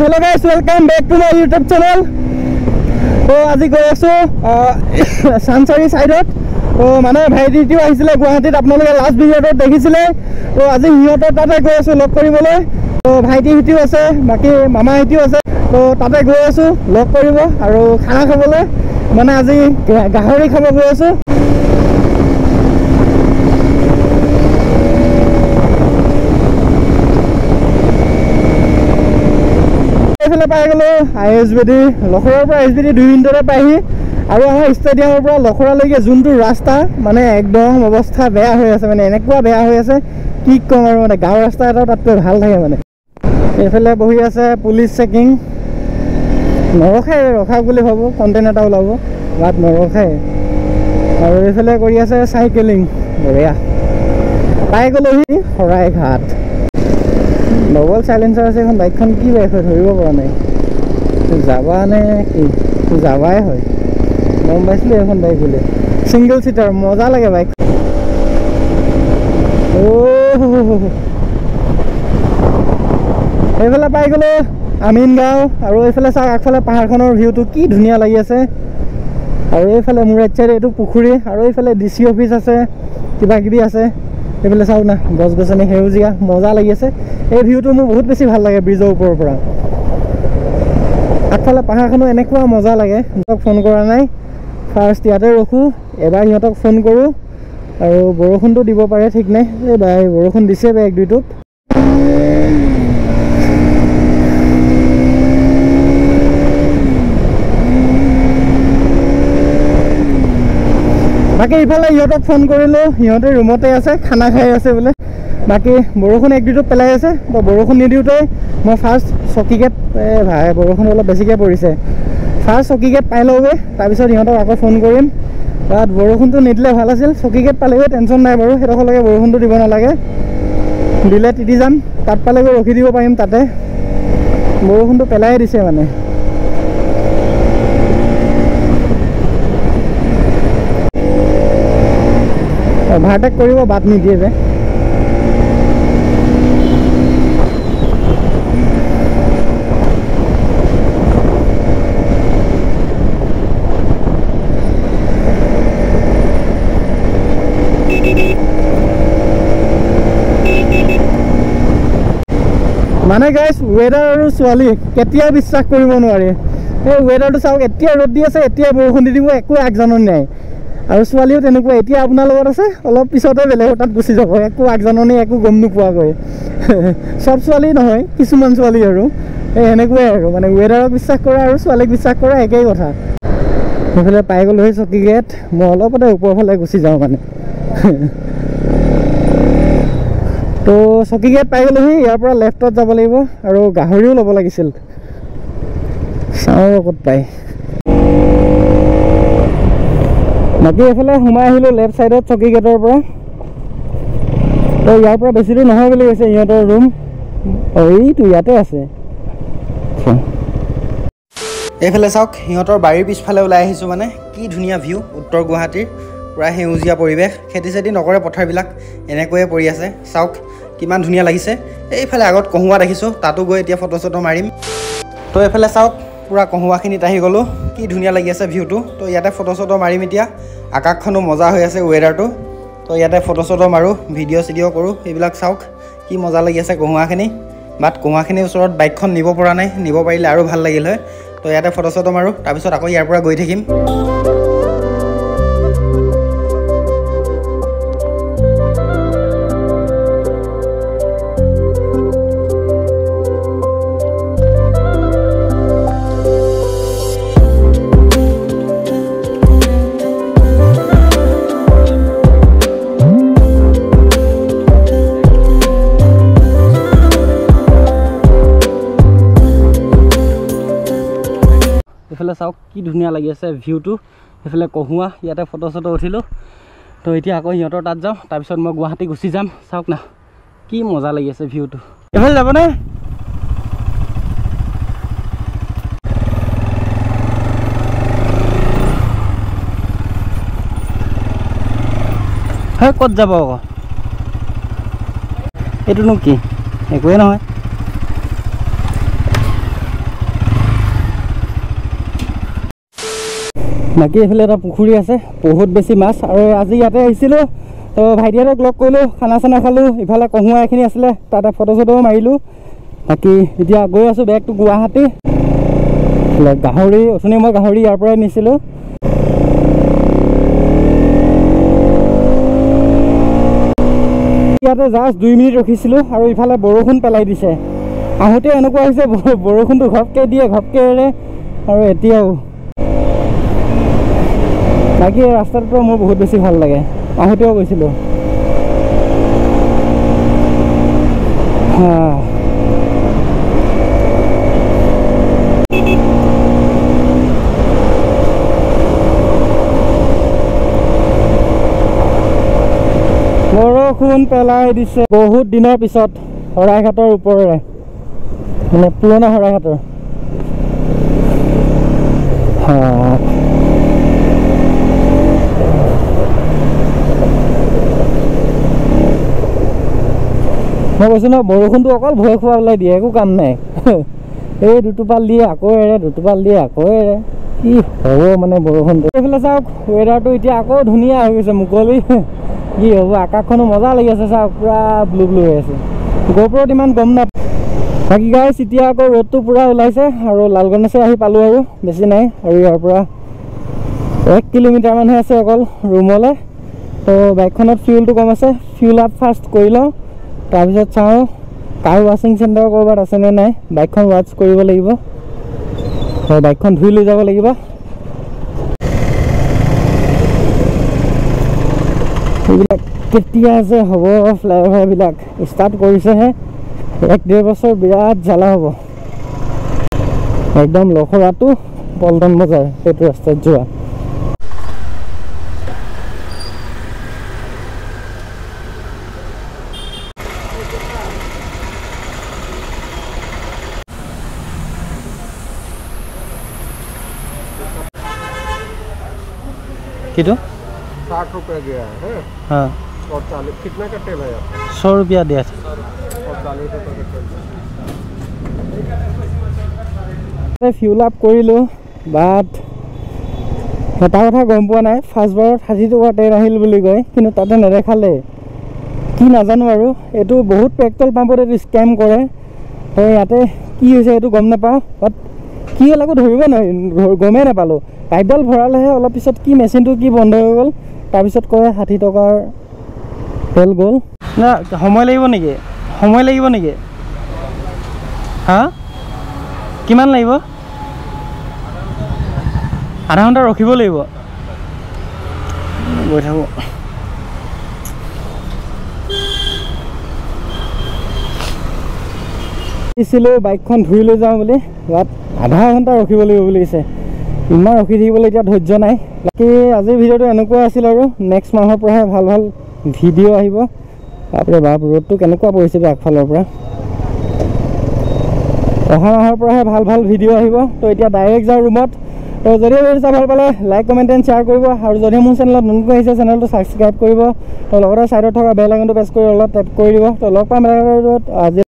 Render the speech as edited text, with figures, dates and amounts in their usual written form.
hello guys, welcome back to my YouTube channel. So আজি গৈ আছো সানসাৰী সাইডত। তো মানে ভাইটিও আহিছিলে গুৱাহাটীত, আপোনালোকে লাষ্ট ভিডিঅ'ত দেখিছিলে। তো আজি হিহঁতৰ তাতে গৈ আছো লগ কৰিবলৈ। তো ভাইটি হিটিও আছে, বাকি মামা হিটিও আছে। তো তাতে গৈ আছো লগ কৰিব আৰু খানা খাবলৈ। মানে আজি গাহৰি খাব গৈ আছো। এইফালে পাই গ'লো ISBD লখৰাৰ পৰা ISBD 2 মিনিটতে পাইহি। আৰু আমাৰ ষ্টেডিয়ামৰ পৰা লখৰালৈকে যোনটো ৰাস্তা মানে একদম অৱস্থা বেয়া হৈ আছে, মানে এনেকুৱা বেয়া হৈ আছে কি ক'ম আৰু। মানে গাঁৱৰ ৰাস্তা এটাও তাতকৈ ভাল থাকে মানে। এইফালে বহি আছে পুলিচ চেকিং, নৰখাই, ৰখাওক বুলি ভাবোঁ কণ্টেইন এটা ওলাব, গাত নৰখাই। আৰু এইফালে কৰি আছে চাইকেলিং, বঢ়িয়া। পাই গ'লোহি শৰাইঘাট। ডবল চাইলেঞ্চাৰ আছে এখন বাইকখন, কি বাইক হয় ধৰিব পৰা নাই। যাবা নে কি? যাবাই হয়, গম পাইছিলোঁ এখন বাইক বুলি। ছিংগল চিটাৰ, মজা লাগে বাইক। এইফালে পাই গ'লো আমিন গাঁও। আৰু এইফালে চাওক আগফালে পাহাৰখনৰ ভিউটো কি ধুনীয়া লাগি আছে। আৰু এইফালে মোৰ ৰাইট চাইডে এইটো পুখুৰী, আৰু এইফালে DC অফিচ আছে, কিবা কিবি আছে। এইফালে চাওক না, গছ গছনি সেউজীয়া, মজা লাগি আছে। এই ভিউটো মোৰ বহুত বেছি ভাল লাগে ব্ৰিজৰ ওপৰৰ পৰা। আগফালে পাহাৰখনো এনেকুৱা মজা লাগে। সিহঁতক ফোন কৰা নাই, ফাৰ্ষ্ট ইয়াতে ৰখোঁ, এবাৰ সিহঁতক ফোন কৰোঁ। আৰু বৰষুণটো দিব পাৰে ঠিক নাই, এই বাই বৰষুণ দিছে বে 1-2টোপ। বাকী ইফালে ইহঁতক ফোন কৰিলোঁ, সিহঁতে ৰুমতে আছে, খানা খাই আছে বোলে। বাকী বৰষুণ 1-2টোপ পেলাই আছে। তো বৰষুণ নিদিওঁতে মই ফাৰ্ষ্ট চকীগেট, ভাই বৰষুণ অলপ বেছিকৈ পৰিছে, ফাৰ্ষ্ট চকীগেট পাই লওঁগৈ, তাৰপিছত সিহঁতক আকৌ ফোন কৰিম। তাত বৰষুণটো নিদিলে ভাল আছিল, চকীগেট পালেগৈ টেনশ্যন নাই বাৰু, সেইডোখৰলৈকে বৰষুণটো দিব নালাগে, দিলে তিতি যাম। তাত পালেগৈ ৰখি দিব পাৰিম তাতে। বৰষুণটো পেলাই দিছে মানে। অভাৰটেক কৰিব বাদ নিদিয়ে যে। মানে গাইজ ৱেডাৰ আৰু ছোৱালী কেতিয়াও বিশ্বাস কৰিব নোৱাৰি। এই ৱেডাৰটো চাওক, এতিয়া ৰ'দ দি আছে, এতিয়া বৰষুণ দি দিব, একো আগজাননী নাই। আৰু ছোৱালীও তেনেকুৱা, এতিয়া আপোনাৰ লগত আছে, অলপ পিছতে বেলেগৰ তাত গুচি যাব, একো আগজাননী, একো গম নোপোৱাকৈ। চব ছোৱালী নহয়, কিছুমান ছোৱালী আৰু এই সেনেকুৱাই আৰু। মানে ৱেডাৰক বিশ্বাস কৰা আৰু ছোৱালীক বিশ্বাস কৰা একেই কথা। সেইফালে পাই গ'লোহি চকীগেট, মই অলপতে ওপৰৰ ফালে গুচি যাওঁ মানে। তো চকীগেট পাই গ'লোহি, ইয়াৰ পৰা লেফ্টত যাব লাগিব। আৰু গাহৰিও ল'ব লাগিছিল, চাওঁ ক'ত পায়। বাকী এইফালে সোমাই আহিলোঁ লেফ্ট ছাইডত চকীগেটৰ পৰা। তো ইয়াৰ পৰা বেছি দূৰ নহয় বুলি কৈছে সিহঁতৰ ৰুম। এইটো ইয়াতে আছে। এইফালে চাওক, সিহঁতৰ বাৰীৰ পিছফালে ওলাই আহিছোঁ। মানে কি ধুনীয়া ভিউ, উত্তৰ গুৱাহাটীৰ পূৰা সেউজীয়া পৰিৱেশ, খেতি চেতি নকৰে, পথাৰবিলাক এনেকৈয়ে পৰি আছে। চাওক কিমান ধুনীয়া লাগিছে। এইফালে আগত কহুৱা দেখিছোঁ, তাতো গৈ এতিয়া ফটো চটো মাৰিম। তো এইফালে চাওক, পূৰা কহুৱাখিনিত আহি গ'লোঁ, কি ধুনীয়া লাগি আছে ভিউটো। তো ইয়াতে ফটো চটো মাৰিম এতিয়া। আকাশখনো মজা হৈ আছে, ৱেডাৰটো। তো ইয়াতে ফটো চটো মাৰোঁ, ভিডিঅ' চিডিঅ' কৰোঁ। এইবিলাক চাওক কি মজা লাগি আছে কহুৱাখিনি। বাট কহুৱাখিনিৰ ওচৰত বাইকখন নিব পৰা নাই, নিব পাৰিলে আৰু ভাল লাগিল হয়। তো ইয়াতে ফটো চটো মাৰোঁ, তাৰপিছত আকৌ ইয়াৰ পৰা গৈ থাকিম। এইফালে চাওক কি ধুনীয়া লাগি আছে ভিউটো। এইফালে কহুৱা, ইয়াতে ফটো চটো উঠিলোঁ। তো এতিয়া আকৌ সিহঁতৰ তাত যাওঁ, তাৰপিছত মই গুৱাহাটী গুচি যাম। চাওক না কি মজা লাগি আছে ভিউটো। এইফালে যাবনে? হয় ক'ত যাব আকৌ? এইটোনো কি? একোৱে নহয়। বাকী এইফালে এটা পুখুৰী আছে, বহুত বেছি মাছ। আৰু আজি ইয়াতে আহিছিলোঁ, তো ভাইটিহঁতক লগ কৰিলোঁ, খানা চানা খালোঁ। ইফালে কহুৱা এখিনি আছিলে, তাতে ফটো চটোও মাৰিলোঁ। বাকী এতিয়া গৈ আছোঁ বেগটো গুৱাহাটী। গাহৰি অথনি মই গাহৰি ইয়াৰ পৰাই নিছিলোঁ। ইয়াতে জাষ্ট 2 মিনিট ৰখিছিলোঁ আৰু ইফালে বৰষুণ পেলাই দিছে। আহোঁতে এনেকুৱা হৈছে বৰষুণটো ঘপকৈ দিয়ে ঘপকৈ এৰে, আৰু এতিয়াও। বাকী ৰাস্তাটোতো মোৰ বহুত বেছি ভাল লাগে, আহোঁতেও গৈছিলোঁ। বৰষুণ পেলাই দিছে বহুত দিনৰ পিছত, শৰাইঘাটৰ ওপৰেৰে, মানে পুৰণা শৰাইঘাটৰ। মই কৈছোঁ ন, বৰষুণটো অকল ভয় খুৱাবলৈ দিয়ে, একো কাম নাই। এই দুটোপাল দিয়ে আকৌ এৰে, দুটোপাল দিয়ে আকৌ এৰে, কি হ'ব মানে বৰষুণটো। এইফালে চাওক, ৱেডাৰটো এতিয়া আকৌ ধুনীয়া হৈ গৈছে, মুকলি। কি হ'ব, আকাশখনো মজা লাগি আছে চাওক, পুৰা ব্লু ব্লু হৈ আছে। গোপৰত ইমান গম নাপায়। বাকী গাইছ, এতিয়া আকৌ ৰ'দটো পুৰা ওলাইছে, আৰু লালগণেশে আহি পালোঁ, আৰু বেছি নাই। আৰু ইয়াৰ পৰা 1 কিলোমিটাৰমানহে আছে অকল ৰুমলৈ। তো বাইকখনত ফিউলটো কম আছে, ফিউল আপ ফাৰ্ষ্ট কৰি লওঁ, তাৰপিছত চাওঁ কাৰ ৱাশ্বিং চেণ্টাৰ ক'ৰবাত আছেনে নাই। বাইকখন ৱাশ্ব কৰিব লাগিব, বাইকখন ধুই লৈ যাব লাগিব। এইবিলাক কেতিয়া যে হ'ব, ফ্লাইঅভাৰবিলাক ষ্টাৰ্ট কৰিছেহে। 1-1.5 বছৰ বিৰাট জ্বালা হ'ব। একদম লখৰাটো পল্টন বজাৰ সেইটো ৰাস্তাত যোৱা। कितो 60 रुपये गया है। हाँ, और 40 कितना का तेल है आपका? 100 रुपया दिया था। और 40 रुपये का तेल। ফিউল আপ কৰিলোঁ, বাট এটা কথা গম পোৱা নাই, ফাৰ্ষ্টবাৰত 60 টকা তেল আহিল বুলি কয়, কিন্তু তাতে নেদেখালে কি নাজানো। আৰু এইটো বহুত পেট্ৰল পাম্পত এইটো স্কেম কৰে। ইয়াতে কি হৈছে এইটো গম নাপাওঁ, বাট কি হ'ল আকৌ ধৰিব নোৱাৰি, গমেই নাপালোঁ। পাইপডাল ভৰালেহে অলপ পিছত কি মেচিনটো কি বন্ধ হৈ গ'ল, তাৰপিছত কয় 60 টকাৰ তেল গ'ল। না সময় লাগিব নেকি? সময় লাগিব নেকি? হা, কিমান লাগিব? আধা ঘণ্টা ৰখিব লাগিব। গৈ থাকোঁ। দিছিলোঁ বাইকখন ধুই লৈ যাওঁ বুলি, ইয়াত আধা ঘণ্টা ৰখিব লাগিব বুলি কৈছে। ইমান ৰখি থাকিবলৈ এতিয়া ধৈৰ্য নাই। বাকী আজিৰ ভিডিঅ'টো এনেকুৱা আছিল, আৰু নেক্সট মাহৰ পৰাহে ভাল ভাল ভিডিঅ' আহিব। তাৰপৰা ৰ'দটো কেনেকুৱা পৰিছে আগফালৰ পৰা। অহা মাহৰ পৰাহে ভাল ভাল ভিডিঅ' আহিব। তো এতিয়া ডাইৰেক্ট যাওঁ ৰুমত। তো যদি ভিডিঅ' চাই ভাল পালে লাইক কমেণ্ট এণ্ড শ্বেয়াৰ কৰিব, আৰু যদি মোৰ চেনেলত নতুনকৈ আহিছে চেনেলটো ছাবস্ক্ৰাইব কৰিব। তো লগতে ছাইডত থকা বেল আইকনটো প্ৰেছ কৰি অলপ টেপ কৰি দিব। তো লগ পাম আজি।